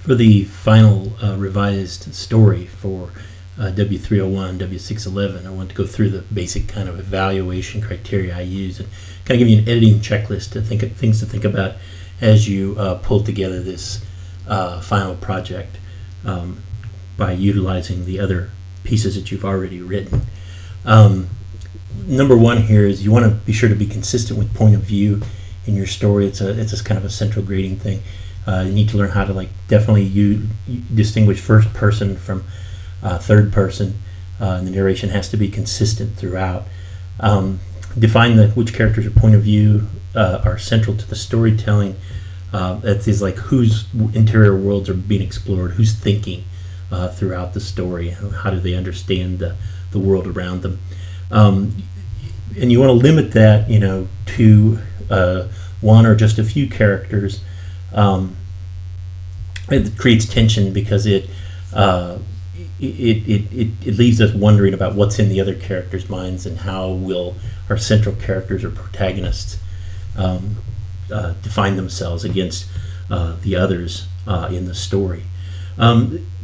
For the final revised story for W301, W611, I want to go through the basic kind of evaluation criteria I use and kind of give you an editing checklist to think of things to think about as you pull together this final project by utilizing the other pieces that you've already written. Number one here is you want to be sure to be consistent with point of view in your story. It's a kind of a central grading thing. You need to learn how to definitely you distinguish first person from third person, and the narration has to be consistent throughout. Define which characters or point of view are central to the storytelling. That is whose interior worlds are being explored, who's thinking throughout the story, how do they understand the world around them. And you want to limit that, to one or just a few characters. It creates tension because it leaves us wondering about what's in the other characters' minds and how will our central characters or protagonists define themselves against the others in the story.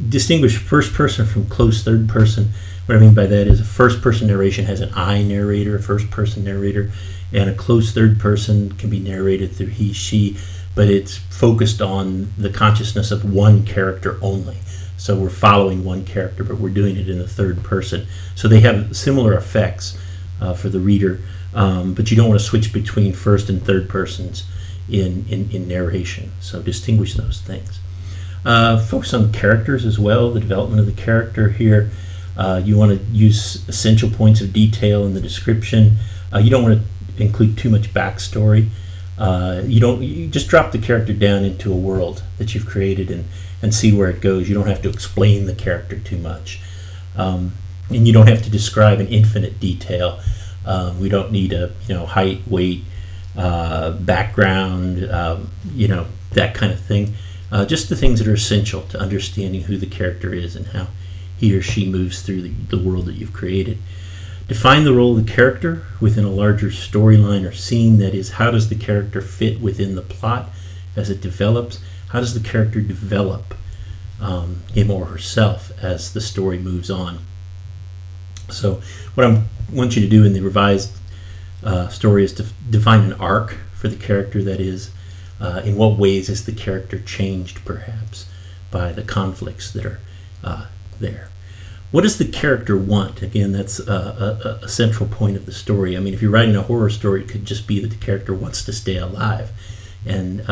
Distinguish first person from close third person. What I mean by that is a first person narration has an I narrator, a first person narrator, and a close third person can be narrated through he, she, but it's focused on the consciousness of one character only. So we're following one character, but we're doing it in the third person. So they have similar effects for the reader, but you don't want to switch between first and third persons in narration. So distinguish those things. Focus on the characters as well, the development of the character here. You want to use essential points of detail in the description. You don't want to include too much backstory. You just drop the character down into a world that you've created and see where it goes. You don't have to explain the character too much. And you don't have to describe in infinite detail. We don't need a height, weight, background, that kind of thing. Just the things that are essential to understanding who the character is and how he or she moves through the world that you've created. Define the role of the character within a larger storyline or scene. That is, how does the character fit within the plot as it develops? How does the character develop him or herself as the story moves on? So what I want you to do in the revised story is to define an arc for the character. That is, in what ways is the character changed perhaps by the conflicts that are there. What does the character want? Again, that's a central point of the story. I mean, if you're writing a horror story, it could just be that the character wants to stay alive. And,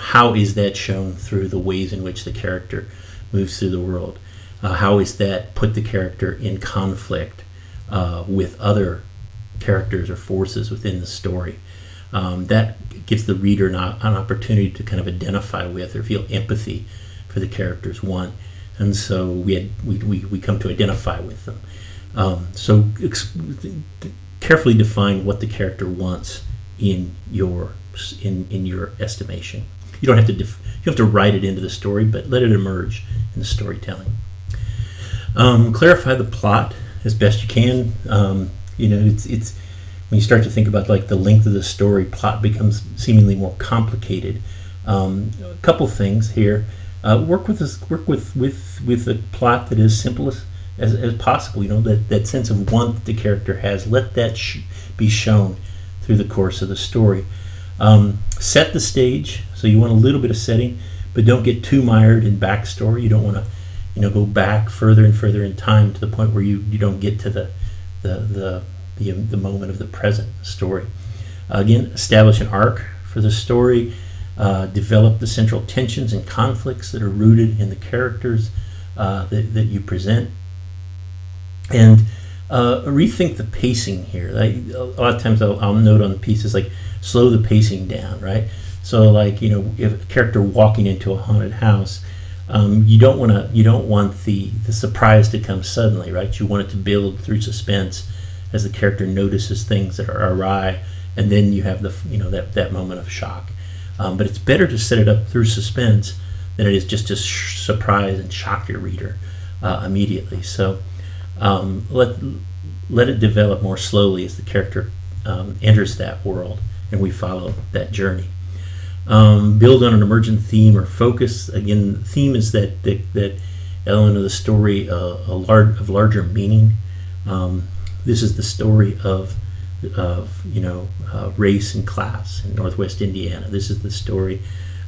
how is that shown through the ways in which the character moves through the world? How is that put the character in conflict with other characters or forces within the story? That gives the reader an opportunity to kind of identify with or feel empathy for the character's want. And so we come to identify with them. Carefully define what the character wants in your estimation. You don't have to you have to write it into the story, but let it emerge in the storytelling. Clarify the plot as best you can. It's when you start to think about the length of the story, plot becomes seemingly more complicated. A couple things here. Work with a plot that is simple as possible. That sense of want that the character has. Let that be shown through the course of the story. Set the stage. So you want a little bit of setting, but don't get too mired in backstory. You don't want to go back further and further in time to the point where you don't get to the moment of the present story. Again, establish an arc for the story. Develop the central tensions and conflicts that are rooted in the characters that you present. And rethink the pacing here. A lot of times I'll note on pieces slow the pacing down, right? So if a character walking into a haunted house, you don't want the surprise to come suddenly, right? You want it to build through suspense as the character notices things that are awry, and then you have that moment of shock. But it's better to set it up through suspense than it is just to surprise and shock your reader immediately. So let it develop more slowly as the character enters that world and we follow that journey. Build on an emergent theme or focus. Again, the theme is that element of the story of larger meaning. This is the story of race and class in Northwest Indiana. This is the story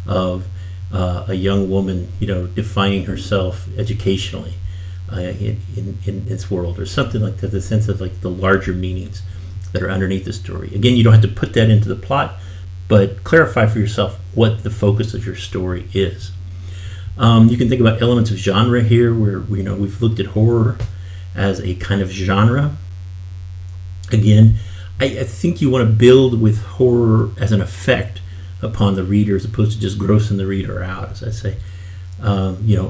of a young woman, defining herself educationally in this world, or something like that. The sense of like the larger meanings that are underneath the story. Again, you don't have to put that into the plot, but clarify for yourself what the focus of your story is. You can think about elements of genre here, where we've looked at horror as a kind of genre. Again, I think you want to build with horror as an effect upon the reader, as opposed to just grossing the reader out, as I say.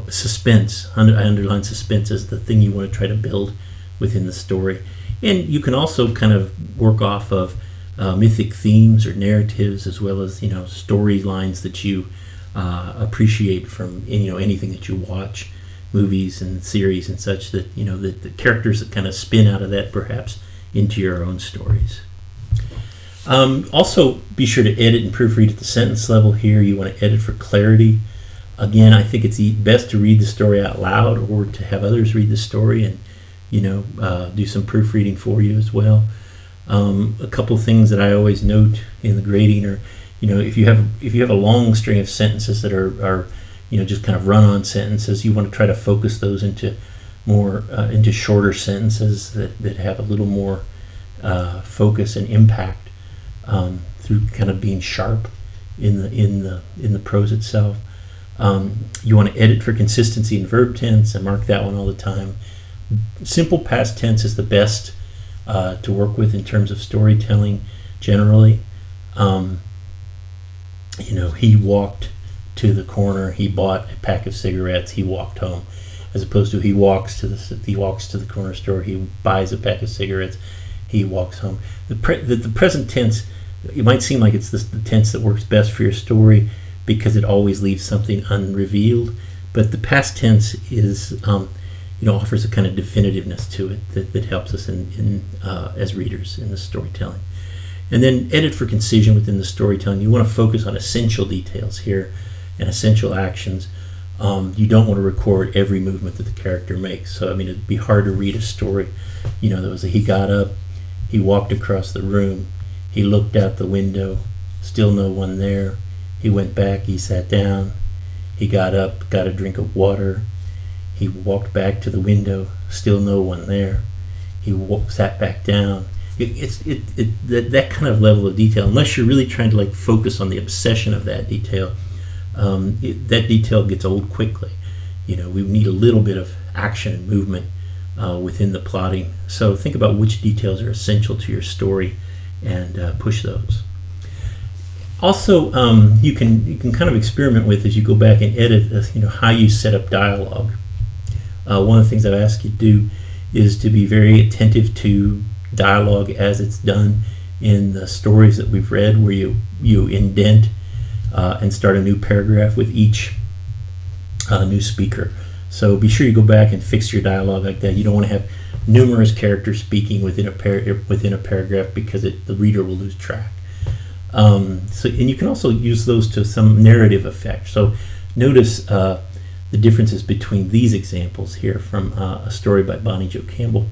Suspense. I underline suspense as the thing you want to try to build within the story. And you can also kind of work off of mythic themes or narratives, as well as storylines that you appreciate from anything that you watch, movies and series and such, that the characters that kind of spin out of that perhaps into your own stories. Also, be sure to edit and proofread at the sentence level here. You want to edit for clarity. Again, I think it's best to read the story out loud, or to have others read the story and do some proofreading for you as well. A couple of things that I always note in the grading are, if you have a long string of sentences that are just kind of run-on sentences, you want to try to focus those into shorter sentences that have a little more focus and impact through kind of being sharp in the prose itself. You want to edit for consistency in verb tense. I mark that one all the time. Simple past tense is the best to work with in terms of storytelling generally. He walked to the corner, he bought a pack of cigarettes, he walked home, as opposed to he walks to the corner store, he buys a pack of cigarettes, he walks home. The present tense, it might seem like it's the tense that works best for your story because it always leaves something unrevealed, but the past tense is offers a kind of definitiveness to it that helps us in as readers in the storytelling. And then edit for concision within the storytelling. You want to focus on essential details here and essential actions. You don't want to record every movement that the character makes. So, it'd be hard to read a story. There was he got up, he walked across the room, he looked out the window, still no one there. He went back, he sat down, he got up, got a drink of water, he walked back to the window, still no one there. He sat back down. That kind of level of detail, unless you're really trying to focus on the obsession of that detail, that detail gets old quickly. We need a little bit of action and movement within the plotting. So think about which details are essential to your story and push those. Also, you can kind of experiment with, as you go back and edit, how you set up dialogue. One of the things I've asked you to do is to be very attentive to dialogue as it's done in the stories that we've read, where you indent and start a new paragraph with each new speaker. So be sure you go back and fix your dialogue like that. You don't want to have numerous characters speaking within a paragraph, because the reader will lose track. And you can also use those to some narrative effect. So notice the differences between these examples here from a story by Bonnie Jo Campbell.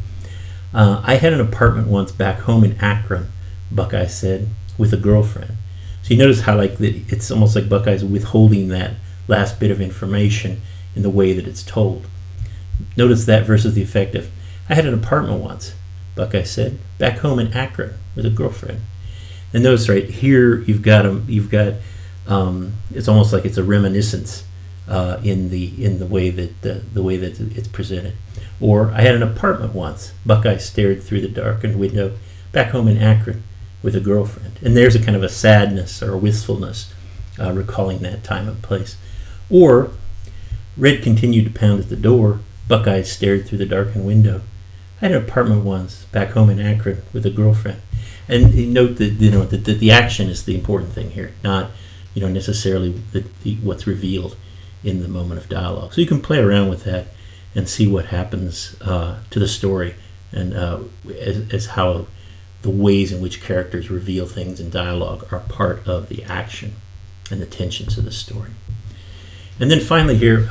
I had an apartment once back home in Akron, Buckeye said, with a girlfriend. So you notice how it's almost like Buckeye's withholding that last bit of information in the way that it's told. Notice that versus the effect of, I had an apartment once, Buckeye said, back home in Akron with a girlfriend. And notice right here you've got it's almost like it's a reminiscence in the way that it's presented. Or, I had an apartment once, Buckeye stared through the darkened window, back home in Akron with a girlfriend. And there's a kind of a sadness or a wistfulness recalling that time and place. Or, Red continued to pound at the door, Buckeye stared through the darkened window. I had an apartment once, back home in Akron with a girlfriend. And note that that the action is the important thing here, not necessarily what's revealed in the moment of dialogue. So you can play around with that and see what happens to the story, and as how the ways in which characters reveal things in dialogue are part of the action. and the tensions of the story. And then finally here,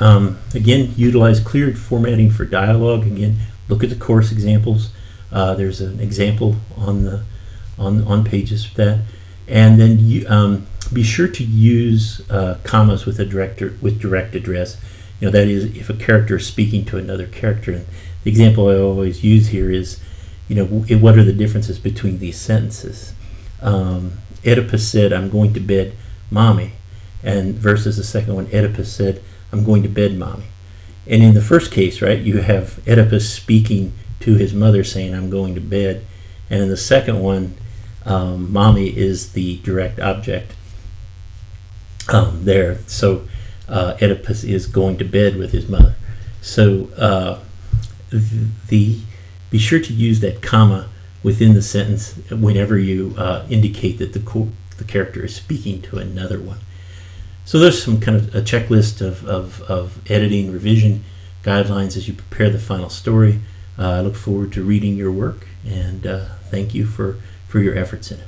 again, utilize cleared formatting for dialogue. Again, look at the course examples. There's an example on pages for that. And then you, be sure to use commas with direct address. That is, if a character is speaking to another character. And the example I always use here is, what are the differences between these sentences? Oedipus said, "I'm going to bed, Mommy," and versus the second one, Oedipus said, "I'm going to bed, Mommy." And in the first case, right, you have Oedipus speaking to his mother saying, "I'm going to bed," and in the second one, Mommy is the direct object there. So Oedipus is going to bed with his mother. So be sure to use that comma within the sentence whenever you indicate that the character is speaking to another one. So there's some kind of a checklist of editing revision guidelines as you prepare the final story. I look forward to reading your work, and thank you for your efforts in it.